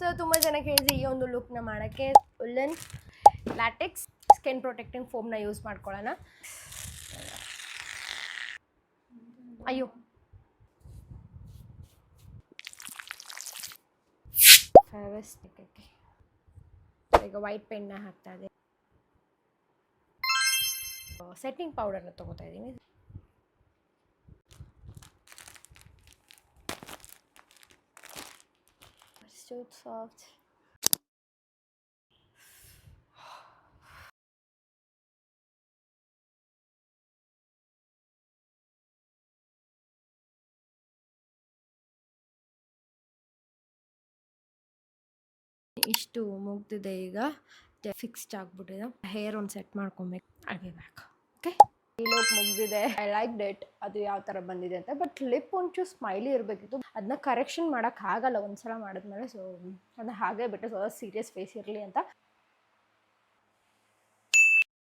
So ತುಂಬ ಜನ ಕೇಳಿದ್ರೆ ಈ ಒಂದು ಲುಕ್ನ ಮಾಡೋಕ್ಕೆ ಉಲ್ಲನ್ ಲ್ಯಾಟೆಕ್ಸ್ ಸ್ಕಿನ್ ಪ್ರೊಟೆಕ್ಟಿಂಗ್ ಫೋಮ್ನ ಯೂಸ್ ಮಾಡ್ಕೊಳ್ಳೋಣ. ಅಯ್ಯೋ ಫೆವಿಸ್ಟಿಕ್ ಈಗ ವೈಟ್ ಪೆನ್ನ ಹಾಕ್ತಾ ಇದೆ. ಸೆಟ್ಟಿಂಗ್ ಪೌಡರ್ನ ತೊಗೋತಾ ಇದ್ದೀನಿ. So soft. ಇಷ್ಟು ಮುಗ್ದಿದೆ. ಈಗ ಫಿಕ್ಸ್ಡ್ ಆಗ್ಬಿಟ್ಟಿದೆ. ಹೇರ್ ಒಂದು ಸೆಟ್ ಮಾಡ್ಕೊಬೇಕು. ಅಗಿಬೇಕು. ಓಕೆ, ಈ ಲುಕ್ ಮುಗ್ದಿದೆ. ಐ ಲೈಕ್ ಡೆಟ್ ಅದು ಯಾವ ಥರ ಬಂದಿದೆ ಅಂತ. ಬಟ್ ಲಿಪ್ ಒಂಚೂರು ಸ್ಮೈಲಿ ಇರಬೇಕಿತ್ತು. ಅದನ್ನ ಕರೆಕ್ಷನ್ ಮಾಡೋಕ್ಕಾಗಲ್ಲ ಒಂದ್ಸಲ ಮಾಡಿದ್ಮೇಲೆ. ಸೊ ಅದನ್ನ ಹಾಗೆ ಬಿಟ್ಟು ಸೀರಿಯಸ್ ಫೇಸ್ ಇರಲಿ ಅಂತ